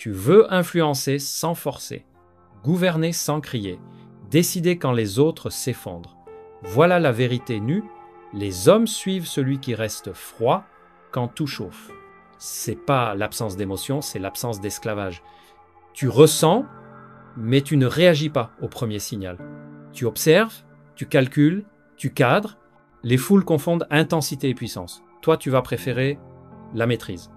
Tu veux influencer sans forcer, gouverner sans crier, décider quand les autres s'effondrent. Voilà la vérité nue. Les hommes suivent celui qui reste froid quand tout chauffe. C'est pas l'absence d'émotion, c'est l'absence d'esclavage. Tu ressens, mais tu ne réagis pas au premier signal. Tu observes, tu calcules, tu cadres. Les foules confondent intensité et puissance. Toi, tu vas préférer la maîtrise.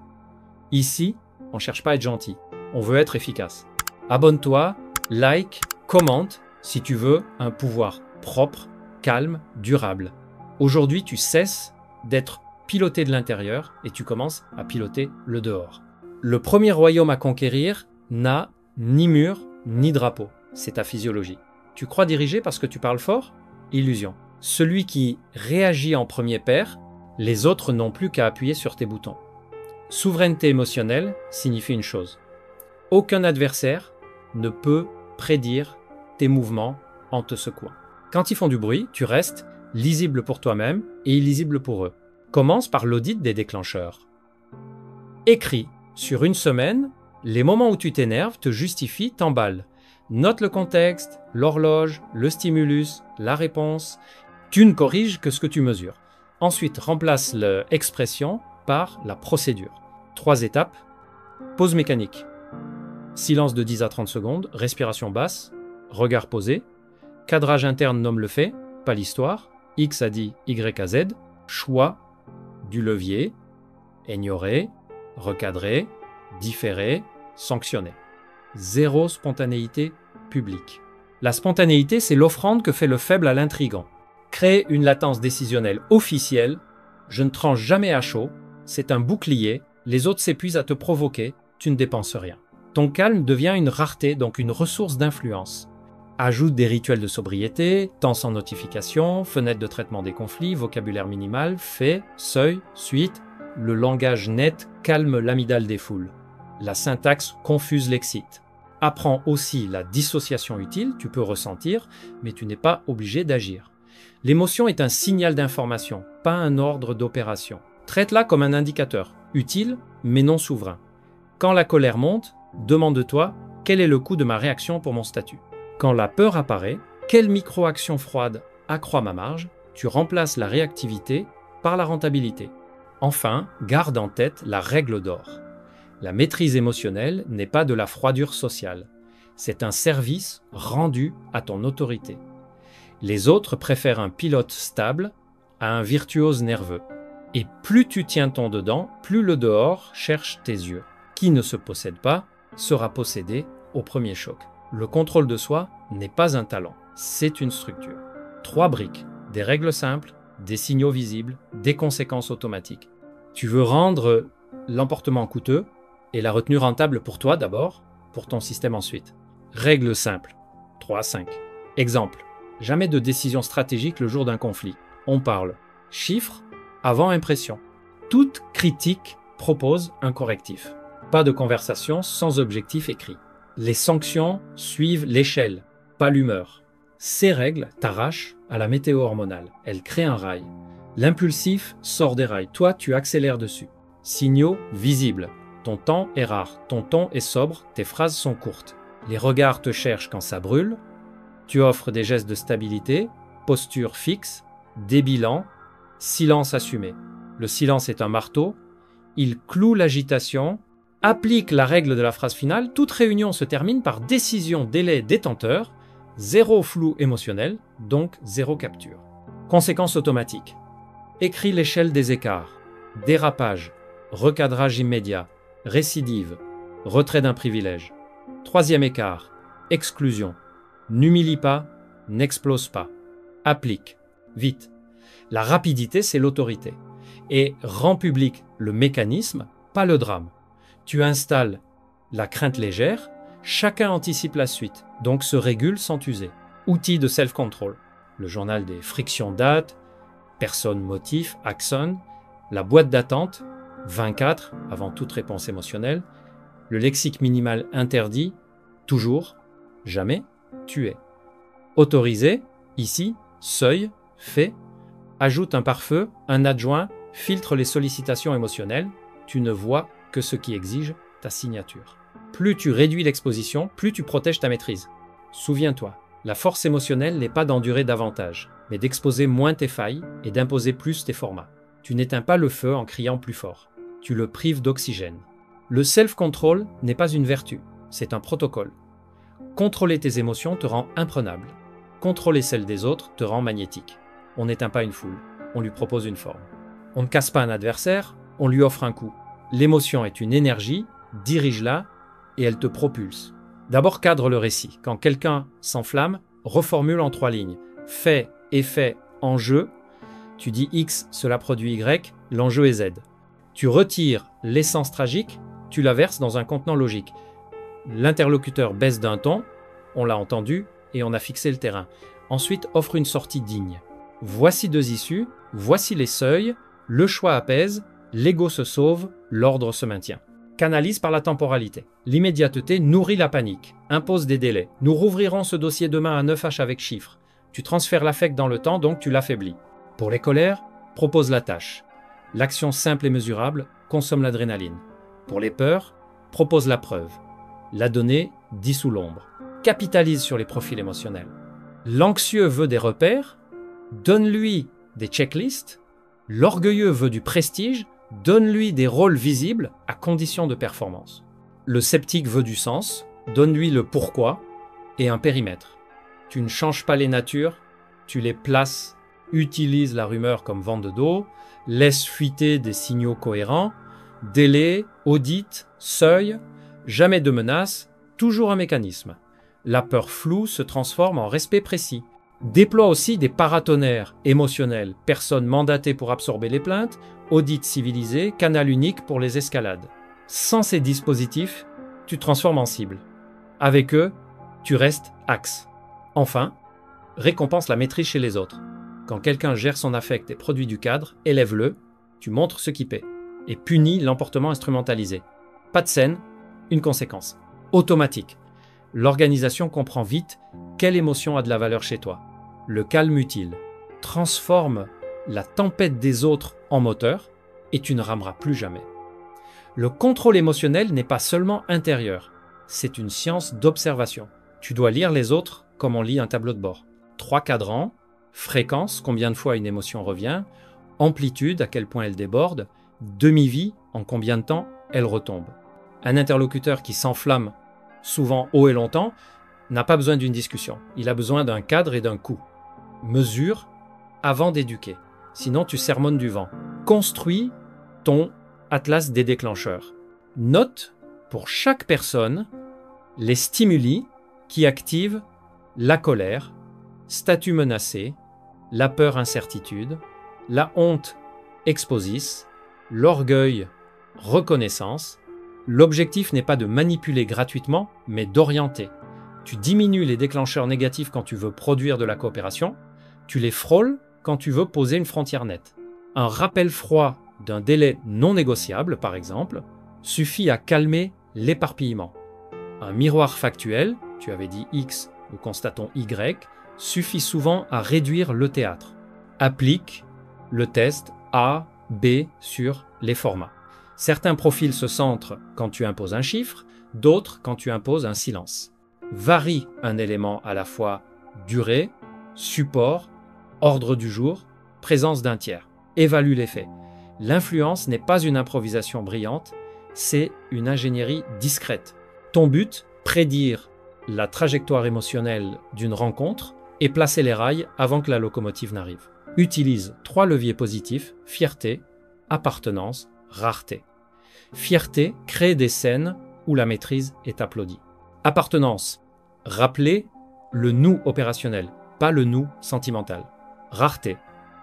Ici, on ne cherche pas à être gentil. On veut être efficace. Abonne-toi, like, commente si tu veux un pouvoir propre, calme, durable. Aujourd'hui, tu cesses d'être piloté de l'intérieur et tu commences à piloter le dehors. Le premier royaume à conquérir n'a ni mur ni drapeau. C'est ta physiologie. Tu crois diriger parce que tu parles fort? Illusion. Celui qui réagit en premier pair, les autres n'ont plus qu'à appuyer sur tes boutons. Souveraineté émotionnelle signifie une chose. Aucun adversaire ne peut prédire tes mouvements en te secouant. Quand ils font du bruit, tu restes lisible pour toi-même et illisible pour eux. Commence par l'audit des déclencheurs. Écris sur une semaine, les moments où tu t'énerves, te justifient, t'emballent. Note le contexte, l'horloge, le stimulus, la réponse. Tu ne corriges que ce que tu mesures. Ensuite, remplace l'expression par la procédure. 3 étapes. Pause mécanique. Silence de 10 à 30 secondes, respiration basse, regard posé. Cadrage interne nomme le fait, pas l'histoire. X a dit Y à Z. Choix du levier. Ignorer, recadrer, différer, sanctionner. Zéro spontanéité publique. La spontanéité, c'est l'offrande que fait le faible à l'intrigant. Créer une latence décisionnelle officielle, je ne tranche jamais à chaud, c'est un bouclier, les autres s'épuisent à te provoquer, tu ne dépenses rien. Ton calme devient une rareté, donc une ressource d'influence. Ajoute des rituels de sobriété, temps sans notification, fenêtre de traitement des conflits, vocabulaire minimal, fait, seuil, suite. Le langage net calme l'amygdale des foules. La syntaxe confuse l'excite. Apprends aussi la dissociation utile, tu peux ressentir, mais tu n'es pas obligé d'agir. L'émotion est un signal d'information, pas un ordre d'opération. Traite-la comme un indicateur, utile, mais non souverain. Quand la colère monte, demande-toi quel est le coût de ma réaction pour mon statut. Quand la peur apparaît, quelle micro-action froide accroît ma marge? Tu remplaces la réactivité par la rentabilité. Enfin, garde en tête la règle d'or. La maîtrise émotionnelle n'est pas de la froidure sociale. C'est un service rendu à ton autorité. Les autres préfèrent un pilote stable à un virtuose nerveux. Et plus tu tiens ton dedans, plus le dehors cherche tes yeux. Qui ne se possède pas sera possédé au premier choc. Le contrôle de soi n'est pas un talent, c'est une structure. 3 briques, des règles simples, des signaux visibles, des conséquences automatiques. Tu veux rendre l'emportement coûteux et la retenue rentable pour toi d'abord, pour ton système ensuite. Règle simple, 3 à 5. Exemple, jamais de décision stratégique le jour d'un conflit. On parle chiffres avant impression. Toute critique propose un correctif. Pas de conversation sans objectif écrit. Les sanctions suivent l'échelle, pas l'humeur. Ces règles t'arrachent à la météo hormonale. Elles créent un rail. L'impulsif sort des rails. Toi, tu accélères dessus. Signaux visibles. Ton temps est rare. Ton ton est sobre. Tes phrases sont courtes. Les regards te cherchent quand ça brûle. Tu offres des gestes de stabilité, posture fixe, des bilans, silence assumé. Le silence est un marteau. Il cloue l'agitation. Applique la règle de la phrase finale, toute réunion se termine par décision, délai, détenteur, zéro flou émotionnel, donc zéro capture. Conséquence automatique. Écris l'échelle des écarts, dérapage, recadrage immédiat, récidive, retrait d'un privilège. 3e écart, exclusion. N'humilie pas, n'explose pas. Applique, vite. La rapidité, c'est l'autorité. Et rend public le mécanisme, pas le drame. Tu installes la crainte légère, chacun anticipe la suite, donc se régule sans user. Outil de self-control. Le journal des frictions date, personne motif, axone, la boîte d'attente, 24, avant toute réponse émotionnelle, le lexique minimal interdit, toujours, jamais, tuer. Autorisé, ici, seuil, fait, ajoute un pare-feu, un adjoint, filtre les sollicitations émotionnelles, tu ne vois que ce qui exige ta signature. Plus tu réduis l'exposition, plus tu protèges ta maîtrise. Souviens-toi, la force émotionnelle n'est pas d'endurer davantage, mais d'exposer moins tes failles et d'imposer plus tes formats. Tu n'éteins pas le feu en criant plus fort. Tu le prives d'oxygène. Le self-control n'est pas une vertu, c'est un protocole. Contrôler tes émotions te rend imprenable. Contrôler celles des autres te rend magnétique. On n'éteint pas une foule, on lui propose une forme. On ne casse pas un adversaire, on lui offre un coup. L'émotion est une énergie, dirige-la et elle te propulse. D'abord cadre le récit. Quand quelqu'un s'enflamme, reformule en 3 lignes. Fait, effet, enjeu. Tu dis X, cela produit Y, l'enjeu est Z. Tu retires l'essence tragique, tu la verses dans un contenant logique. L'interlocuteur baisse d'un ton, on l'a entendu et on a fixé le terrain. Ensuite, offre une sortie digne. Voici 2 issues, voici les seuils, le choix apaise, l'ego se sauve, l'ordre se maintient. Canalise par la temporalité. L'immédiateté nourrit la panique, impose des délais. Nous rouvrirons ce dossier demain à 9h avec chiffres. Tu transfères l'affect dans le temps, donc tu l'affaiblis. Pour les colères, propose la tâche. L'action simple et mesurable consomme l'adrénaline. Pour les peurs, propose la preuve. La donnée dissout l'ombre. Capitalise sur les profils émotionnels. L'anxieux veut des repères, donne-lui des checklists. L'orgueilleux veut du prestige, donne-lui des rôles visibles à condition de performance. Le sceptique veut du sens, donne-lui le pourquoi et un périmètre. Tu ne changes pas les natures, tu les places, utilise la rumeur comme vente d'eau, laisse fuiter des signaux cohérents, délai, audit, seuil, jamais de menace, toujours un mécanisme. La peur floue se transforme en respect précis. Déploie aussi des paratonnerres émotionnels, personnes mandatées pour absorber les plaintes, audit civilisé, canal unique pour les escalades. Sans ces dispositifs, tu transformes en cible. Avec eux, tu restes axe. Enfin, récompense la maîtrise chez les autres. Quand quelqu'un gère son affect et produit du cadre, élève-le, tu montres ce qui paie. Et punis l'emportement instrumentalisé. Pas de scène, une conséquence. Automatique. L'organisation comprend vite quelle émotion a de la valeur chez toi. Le calme utile. Transforme la tempête des autres en moteur et tu ne rameras plus jamais. Le contrôle émotionnel n'est pas seulement intérieur, c'est une science d'observation. Tu dois lire les autres comme on lit un tableau de bord. 3 cadrans, fréquence, combien de fois une émotion revient, amplitude, à quel point elle déborde, demi-vie, en combien de temps elle retombe. Un interlocuteur qui s'enflamme souvent haut et longtemps n'a pas besoin d'une discussion. Il a besoin d'un cadre et d'un coup. Mesure avant d'éduquer. Sinon, tu sermonnes du vent. Construis ton atlas des déclencheurs. Note pour chaque personne les stimuli qui activent la colère, statut menacé, la peur incertitude, la honte exposice, l'orgueil reconnaissance. L'objectif n'est pas de manipuler gratuitement, mais d'orienter. Tu diminues les déclencheurs négatifs quand tu veux produire de la coopération, tu les frôles quand tu veux poser une frontière nette. Un rappel froid d'un délai non négociable, par exemple, suffit à calmer l'éparpillement. Un miroir factuel, tu avais dit X, nous constatons Y, suffit souvent à réduire le théâtre. Applique le test A, B sur les formats. Certains profils se centrent quand tu imposes un chiffre, d'autres quand tu imposes un silence. Varie un élément à la fois durée, support, ordre du jour, présence d'un tiers. Évalue l'effet. L'influence n'est pas une improvisation brillante, c'est une ingénierie discrète. Ton but, prédire la trajectoire émotionnelle d'une rencontre et placer les rails avant que la locomotive n'arrive. Utilise 3 leviers positifs, fierté, appartenance, rareté. Fierté crée des scènes où la maîtrise est applaudie. Appartenance, rappeler le nous opérationnel, pas le nous sentimental. Rareté,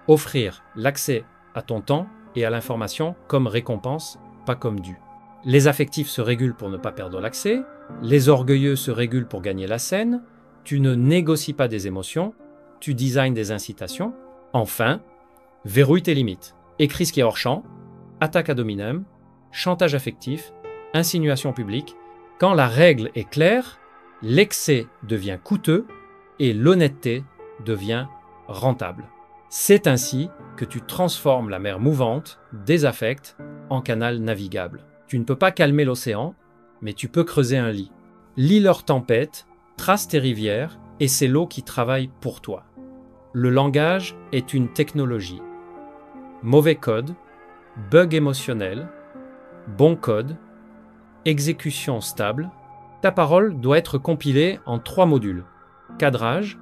offrir l'accès à ton temps et à l'information comme récompense, pas comme dû. Les affectifs se régulent pour ne pas perdre l'accès, les orgueilleux se régulent pour gagner la scène, tu ne négocies pas des émotions, tu designes des incitations. Enfin, verrouille tes limites. Écris ce qui est hors champ, attaque ad hominem, chantage affectif, insinuation publique. Quand la règle est claire, l'excès devient coûteux et l'honnêteté devient rentable. C'est ainsi que tu transformes la mer mouvante des affects en canal navigable. Tu ne peux pas calmer l'océan, mais tu peux creuser un lit. Lis leurs tempêtes, trace tes rivières, et c'est l'eau qui travaille pour toi. Le langage est une technologie. Mauvais code, bug émotionnel, bon code, exécution stable. Ta parole doit être compilée en 3 modules. Cadrage,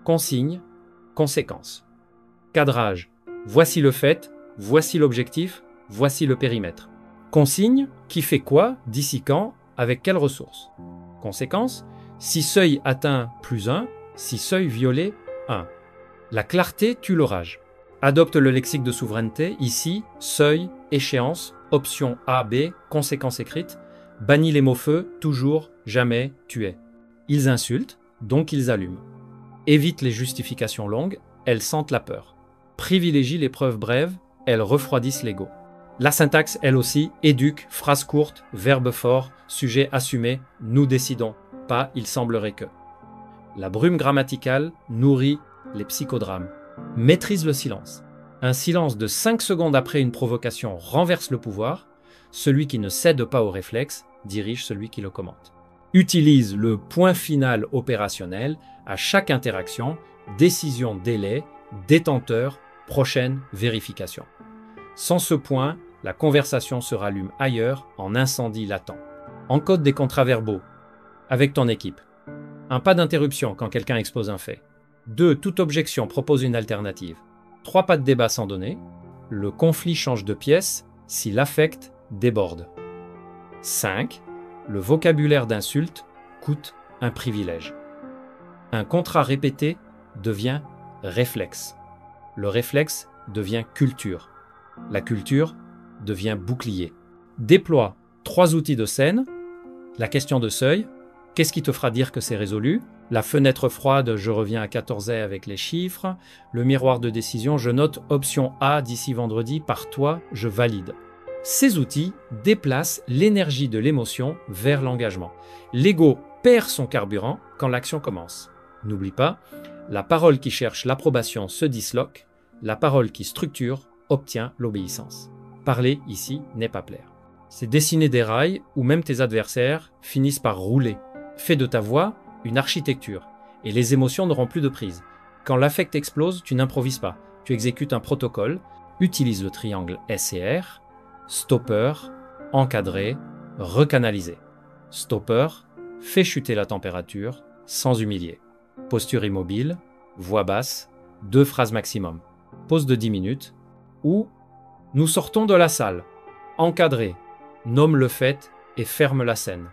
consigne, conséquence. Cadrage, voici le fait, voici l'objectif, voici le périmètre. Consigne, qui fait quoi, d'ici quand, avec quelles ressources. Conséquence, si seuil atteint +1, si seuil violé 1. La clarté tue l'orage. Adopte le lexique de souveraineté, ici, seuil, échéance, option A, B, conséquence écrite. Bannis les mots feu, toujours, jamais, tu es. Ils insultent, donc ils allument. Évite les justifications longues, elles sentent la peur. Privilégie les preuves brèves, elles refroidissent l'ego. La syntaxe, elle aussi, éduque, phrase courte, verbe fort, sujet assumé, nous décidons, pas il semblerait que. La brume grammaticale nourrit les psychodrames. Maîtrise le silence. Un silence de 5 secondes après une provocation renverse le pouvoir. Celui qui ne cède pas au réflexe dirige celui qui le commente. Utilise le point final opérationnel à chaque interaction, décision délai, détenteur, prochaine vérification. Sans ce point, la conversation se rallume ailleurs en incendie latent. Encode des contraverbaux avec ton équipe. 1. Pas d'interruption quand quelqu'un expose un fait. 2. Toute objection propose une alternative. 3. Pas de débat sans donner. Le conflit change de pièce si l'affect déborde. 5. Le vocabulaire d'insulte coûte un privilège. Un contrat répété devient réflexe. Le réflexe devient culture. La culture devient bouclier. Déploie 3 outils de scène. La question de seuil. Qu'est-ce qui te fera dire que c'est résolu? La fenêtre froide, je reviens à 14 avec les chiffres. Le miroir de décision, je note option A d'ici vendredi, par toi, je valide. Ces outils déplacent l'énergie de l'émotion vers l'engagement. L'ego perd son carburant quand l'action commence. N'oublie pas, la parole qui cherche l'approbation se disloque, la parole qui structure obtient l'obéissance. Parler ici n'est pas plaire. C'est dessiner des rails où même tes adversaires finissent par rouler. Fais de ta voix une architecture et les émotions n'auront plus de prise. Quand l'affect explose, tu n'improvises pas. Tu exécutes un protocole, utilise le triangle S et R, stopper, encadrer, recanaliser. Stopper, fais chuter la température sans humilier. Posture immobile, voix basse, 2 phrases maximum. Pause de 10 minutes ou nous sortons de la salle. Encadrer, nomme le fait et ferme la scène.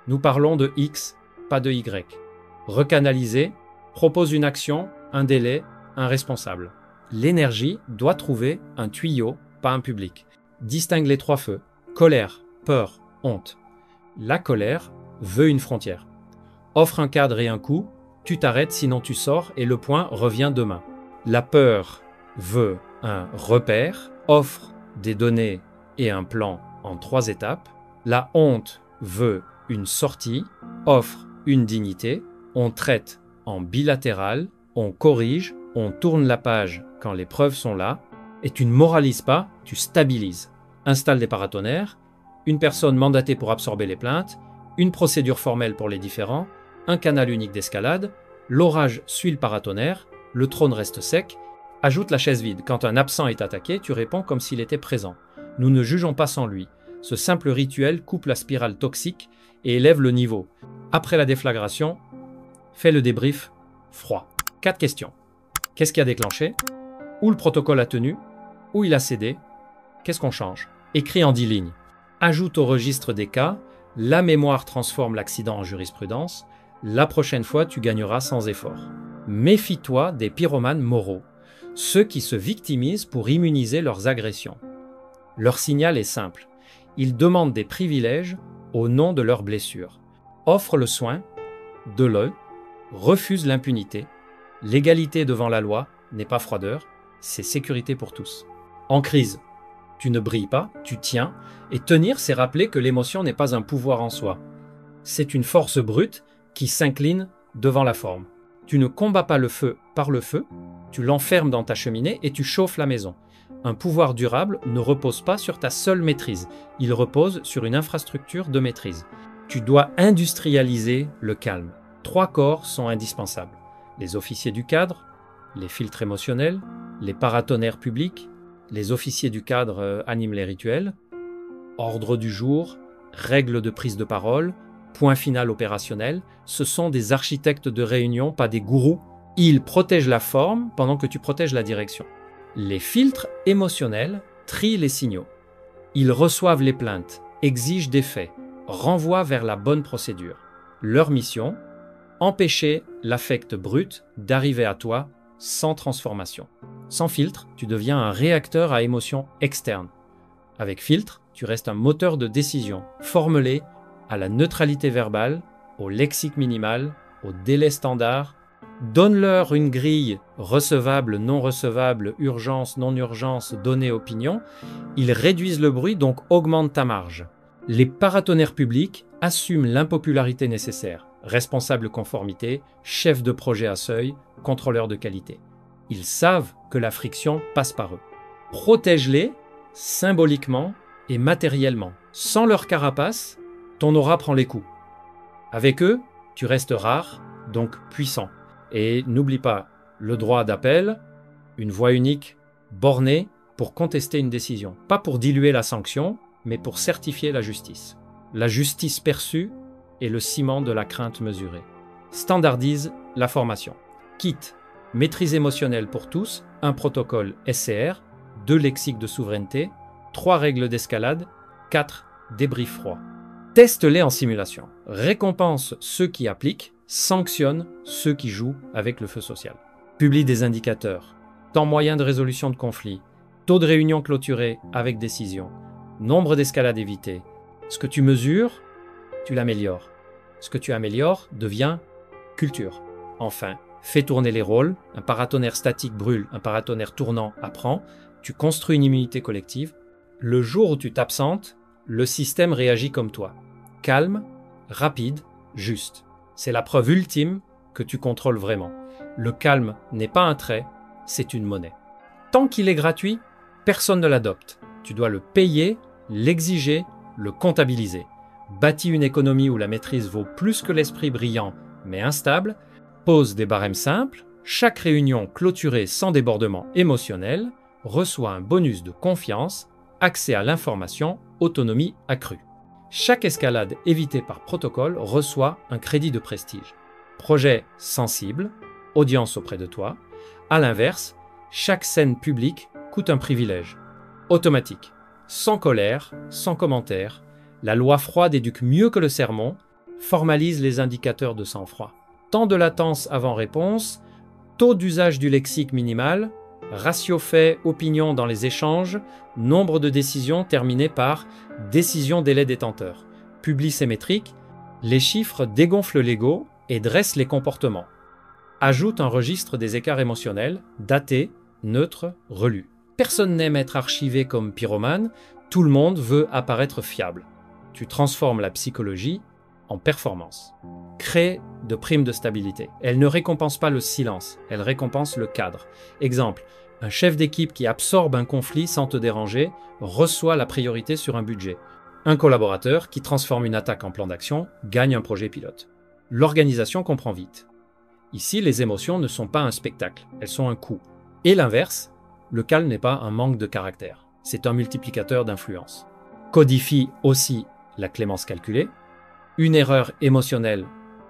Nous parlons de X, pas de Y. Recanaliser, propose une action, un délai, un responsable. L'énergie doit trouver un tuyau, pas un public. Distingue les 3 feux. Colère, peur, honte. La colère veut une frontière. Offre un cadre et un coup, tu t'arrêtes sinon tu sors et le point revient demain. La peur veut un repère, offre des données et un plan en 3 étapes. La honte veut une sortie, offre une dignité. On traite en bilatéral, on corrige, on tourne la page quand les preuves sont là. Et tu ne moralises pas, tu stabilises. Installe des paratonnerres, une personne mandatée pour absorber les plaintes, une procédure formelle pour les différends, un canal unique d'escalade, l'orage suit le paratonnerre, le trône reste sec, ajoute la chaise vide. Quand un absent est attaqué, tu réponds comme s'il était présent. Nous ne jugeons pas sans lui. Ce simple rituel coupe la spirale toxique et élève le niveau. Après la déflagration, fais le débrief froid. 4 questions. Qu'est-ce qui a déclenché? Où le protocole a tenu? Où il a cédé? Qu'est-ce qu'on change? Écris en 10 lignes. Ajoute au registre des cas. La mémoire transforme l'accident en jurisprudence. La prochaine fois, tu gagneras sans effort. Méfie-toi des pyromanes moraux, ceux qui se victimisent pour immuniser leurs agressions. Leur signal est simple. Ils demandent des privilèges au nom de leurs blessures. Offre le soin de l'œil, refuse l'impunité. L'égalité devant la loi n'est pas froideur, c'est sécurité pour tous. En crise, tu ne brilles pas, tu tiens, et tenir, c'est rappeler que l'émotion n'est pas un pouvoir en soi. C'est une force brute qui s'incline devant la forme. Tu ne combats pas le feu par le feu, tu l'enfermes dans ta cheminée et tu chauffes la maison. Un pouvoir durable ne repose pas sur ta seule maîtrise, il repose sur une infrastructure de maîtrise. Tu dois industrialiser le calme. 3 corps sont indispensables. Les officiers du cadre, les filtres émotionnels, les paratonnerres publics. Les officiers du cadre animent les rituels. Ordre du jour, règles de prise de parole, point final opérationnel. Ce sont des architectes de réunion, pas des gourous. Ils protègent la forme pendant que tu protèges la direction. Les filtres émotionnels trient les signaux. Ils reçoivent les plaintes, exigent des faits, renvoient vers la bonne procédure. Leur mission, empêcher l'affect brut d'arriver à toi sans transformation. Sans filtre, tu deviens un réacteur à émotions externes. Avec filtre, tu restes un moteur de décision, formulé à la neutralité verbale, au lexique minimal, au délai standard. Donne-leur une grille recevable, non recevable, urgence, non urgence, données, opinion. Ils réduisent le bruit, donc augmentent ta marge. Les paratonnerres publics assument l'impopularité nécessaire. Responsable conformité, chef de projet à seuil, contrôleur de qualité. Ils savent que la friction passe par eux. Protège-les symboliquement et matériellement. Sans leur carapace, ton aura prend les coups. Avec eux, tu restes rare, donc puissant. Et n'oublie pas le droit d'appel, une voix unique, bornée, pour contester une décision. Pas pour diluer la sanction, mais pour certifier la justice. La justice perçue est le ciment de la crainte mesurée. Standardise la formation. Quitte maîtrise émotionnelle pour tous, un protocole SCR, 2 lexiques de souveraineté, 3 règles d'escalade, 4 débriefs froids. Teste-les en simulation. Récompense ceux qui appliquent, sanctionne ceux qui jouent avec le feu social. Publie des indicateurs. Temps moyen de résolution de conflits, taux de réunion clôturé avec décision, nombre d'escalades évitées. Ce que tu mesures, tu l'améliores. Ce que tu améliores devient culture. Enfin, fais tourner les rôles. Un paratonnerre statique brûle, un paratonnerre tournant apprend. Tu construis une immunité collective. Le jour où tu t'absentes, le système réagit comme toi. Calme, rapide, juste. C'est la preuve ultime que tu contrôles vraiment. Le calme n'est pas un trait, c'est une monnaie. Tant qu'il est gratuit, personne ne l'adopte. Tu dois le payer, l'exiger, le comptabiliser. Bâtis une économie où la maîtrise vaut plus que l'esprit brillant mais instable. Pose des barèmes simples. Chaque réunion clôturée sans débordement émotionnel reçoit un bonus de confiance, accès à l'information, autonomie accrue. Chaque escalade évitée par protocole reçoit un crédit de prestige. Projet sensible, audience auprès de toi. À l'inverse, chaque scène publique coûte un privilège. Automatique, sans colère, sans commentaire. La loi froide éduque mieux que le sermon, formalise les indicateurs de sang-froid. Temps de latence avant réponse, taux d'usage du lexique minimal, ratio fait opinion dans les échanges, nombre de décisions terminées par décision délai détenteur. Publie ces métriques, les chiffres dégonflent l'ego et dressent les comportements. Ajoute un registre des écarts émotionnels, daté, neutre, relu. Personne n'aime être archivé comme pyromane, tout le monde veut apparaître fiable. Tu transformes la psychologie en performance. Crée de primes de stabilité. Elle ne récompense pas le silence, elle récompense le cadre. Exemple, un chef d'équipe qui absorbe un conflit sans te déranger reçoit la priorité sur un budget. Un collaborateur qui transforme une attaque en plan d'action gagne un projet pilote. L'organisation comprend vite. Ici, les émotions ne sont pas un spectacle, elles sont un coût. Et l'inverse, le calme n'est pas un manque de caractère, c'est un multiplicateur d'influence. Codifie aussi la clémence calculée. Une erreur émotionnelle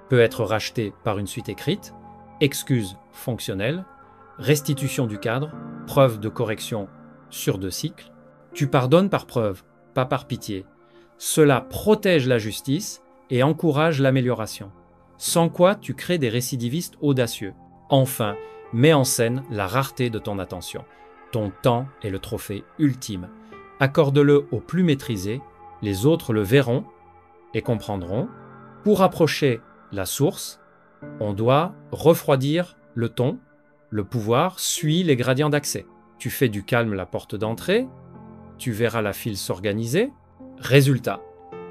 peut être rachetée par une suite écrite, excuse fonctionnelle, restitution du cadre, preuve de correction sur 2 cycles. Tu pardonnes par preuve, pas par pitié. Cela protège la justice et encourage l'amélioration. Sans quoi tu crées des récidivistes audacieux. Enfin, mets en scène la rareté de ton attention. Ton temps est le trophée ultime. Accorde-le aux plus maîtrisés, les autres le verront et comprendront. Pour approcher la source, on doit refroidir le ton. Le pouvoir suit les gradients d'accès. Tu fais du calme la porte d'entrée, tu verras la file s'organiser. Résultat,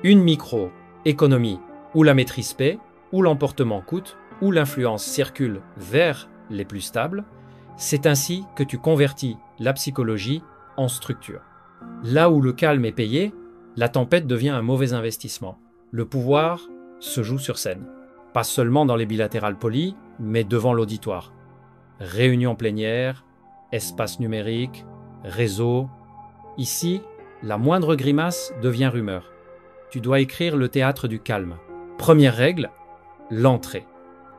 une micro-économie où la maîtrise paie, où l'emportement coûte, où l'influence circule vers les plus stables. C'est ainsi que tu convertis la psychologie en structure. Là où le calme est payé, la tempête devient un mauvais investissement. Le pouvoir se joue sur scène. Pas seulement dans les bilatérales polies, mais devant l'auditoire. Réunions plénières, espace numérique, réseau. Ici, la moindre grimace devient rumeur. Tu dois écrire le théâtre du calme. Première règle, l'entrée.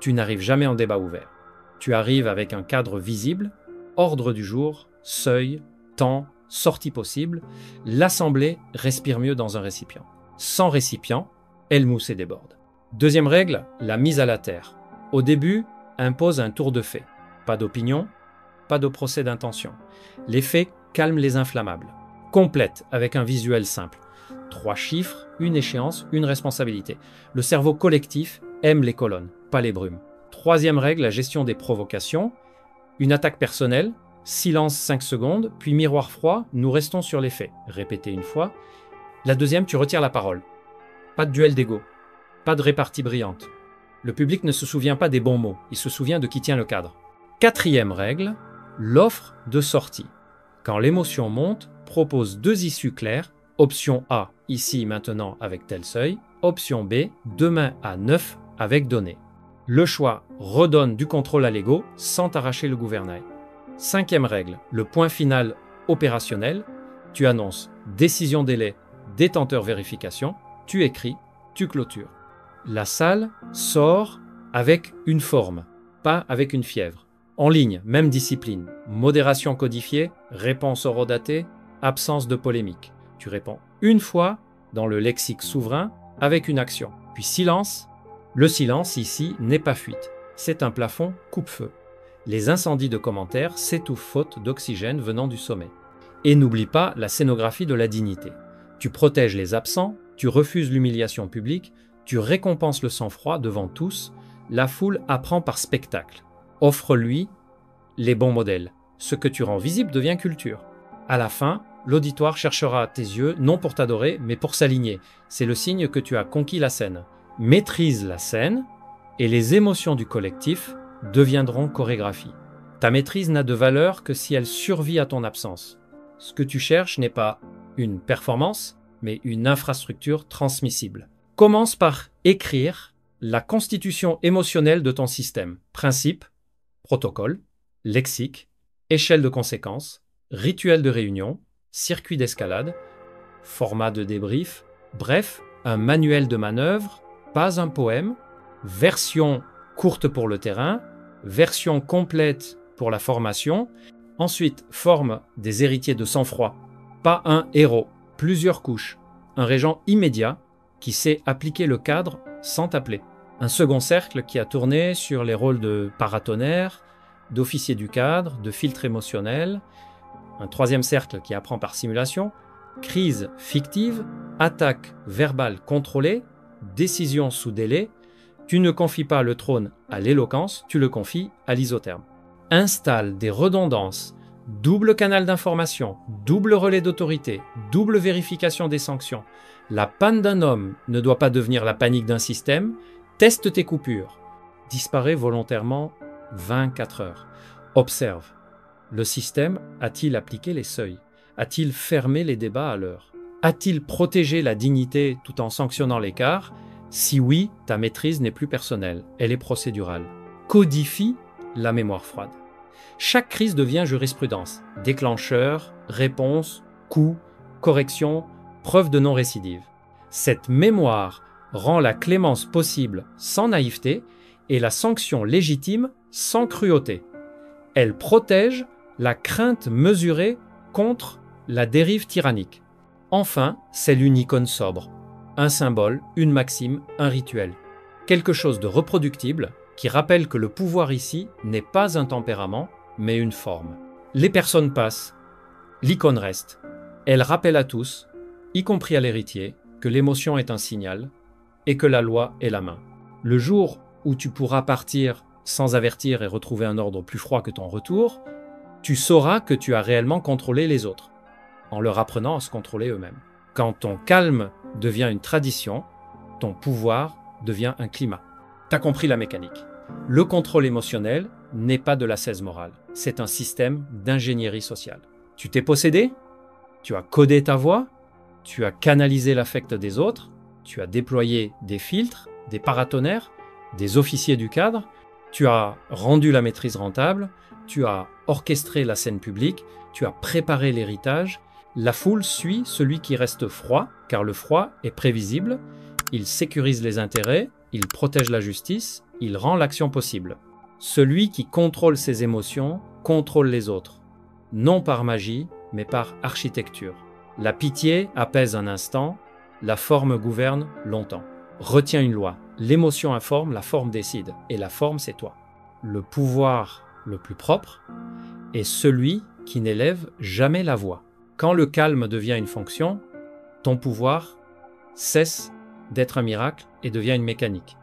Tu n'arrives jamais en débat ouvert. Tu arrives avec un cadre visible, ordre du jour, seuil, temps, sortie possible. L'assemblée respire mieux dans un récipient. Sans récipient, elle mousse et déborde. Deuxième règle, la mise à la terre. Au début, impose un tour de fait. Pas d'opinion, pas de procès d'intention. Les faits calment les inflammables. Complète avec un visuel simple. 3 chiffres, une échéance, une responsabilité. Le cerveau collectif aime les colonnes, pas les brumes. Troisième règle, la gestion des provocations. Une attaque personnelle, silence 5 secondes, puis miroir froid, nous restons sur les faits. Répétez une fois. La deuxième, tu retires la parole. Pas de duel d'ego, pas de répartie brillante. Le public ne se souvient pas des bons mots, il se souvient de qui tient le cadre. Quatrième règle, l'offre de sortie. Quand l'émotion monte, propose 2 issues claires. Option A, ici, maintenant, avec tel seuil. Option B, demain à 9, avec données. Le choix redonne du contrôle à l'ego sans t'arracher le gouvernail. Cinquième règle, le point final opérationnel. Tu annonces décision délai, détenteur vérification. Tu écris, tu clôtures. La salle sort avec une forme, pas avec une fièvre. En ligne, même discipline. Modération codifiée, réponse horodatée, absence de polémique. Tu réponds une fois dans le lexique souverain avec une action. Puis silence. Le silence ici n'est pas fuite. C'est un plafond coupe-feu. Les incendies de commentaires s'étouffent faute d'oxygène venant du sommet. Et n'oublie pas la scénographie de la dignité. Tu protèges les absents, tu refuses l'humiliation publique, tu récompenses le sang-froid devant tous. La foule apprend par spectacle. Offre-lui les bons modèles. Ce que tu rends visible devient culture. À la fin, l'auditoire cherchera à tes yeux, non pour t'adorer, mais pour s'aligner. C'est le signe que tu as conquis la scène. Maîtrise la scène, et les émotions du collectif deviendront chorégraphie. Ta maîtrise n'a de valeur que si elle survit à ton absence. Ce que tu cherches n'est pas une performance, mais une infrastructure transmissible. Commence par écrire la constitution émotionnelle de ton système. Principe, protocole, lexique, échelle de conséquences, rituel de réunion, circuit d'escalade, format de débrief, bref, un manuel de manœuvre, pas un poème, version courte pour le terrain, version complète pour la formation, ensuite forme des héritiers de sang-froid, pas un héros, plusieurs couches, un régent immédiat qui sait appliquer le cadre sans t'appeler, un second cercle qui a tourné sur les rôles de paratonnerre, d'officier du cadre, de filtre émotionnel, un troisième cercle qui apprend par simulation, crise fictive, attaque verbale contrôlée, décision sous délai. Tu ne confies pas le trône à l'éloquence, tu le confies à l'isotherme. Installe des redondances, double canal d'information, double relais d'autorité, double vérification des sanctions. La panne d'un homme ne doit pas devenir la panique d'un système. Teste tes coupures. Disparaît volontairement 24 heures. Observe. Le système a-t-il appliqué les seuils? A-t-il fermé les débats à l'heure? A-t-il protégé la dignité tout en sanctionnant l'écart? Si oui, ta maîtrise n'est plus personnelle, elle est procédurale. Codifie la mémoire froide. Chaque crise devient jurisprudence. Déclencheur, réponse, coup, correction, preuve de non-récidive. Cette mémoire rend la clémence possible sans naïveté et la sanction légitime sans cruauté. Elle protège la crainte mesurée contre la dérive tyrannique. Enfin, c'est une icône sobre. Un symbole, une maxime, un rituel. Quelque chose de reproductible qui rappelle que le pouvoir ici n'est pas un tempérament, mais une forme. Les personnes passent, l'icône reste. Elle rappelle à tous, y compris à l'héritier, que l'émotion est un signal et que la loi est la main. Le jour où tu pourras partir sans avertir et retrouver un ordre plus froid que ton retour, tu sauras que tu as réellement contrôlé les autres, en leur apprenant à se contrôler eux-mêmes. Quand ton calme devient une tradition, ton pouvoir devient un climat. T'as compris la mécanique. Le contrôle émotionnel n'est pas de l'ascèse morale, c'est un système d'ingénierie sociale. Tu t'es possédé, tu as codé ta voix, tu as canalisé l'affect des autres, tu as déployé des filtres, des paratonnerres, des officiers du cadre, tu as rendu la maîtrise rentable, tu as orchestré la scène publique, tu as préparé l'héritage. La foule suit celui qui reste froid, car le froid est prévisible, il sécurise les intérêts, il protège la justice, il rend l'action possible. Celui qui contrôle ses émotions contrôle les autres, non par magie, mais par architecture. La pitié apaise un instant, la forme gouverne longtemps. Retiens une loi, l'émotion informe, la forme décide, et la forme c'est toi. Le pouvoir le plus propre est celui qui n'élève jamais la voix. Quand le calme devient une fonction, ton pouvoir cesse d'être un miracle et devient une mécanique.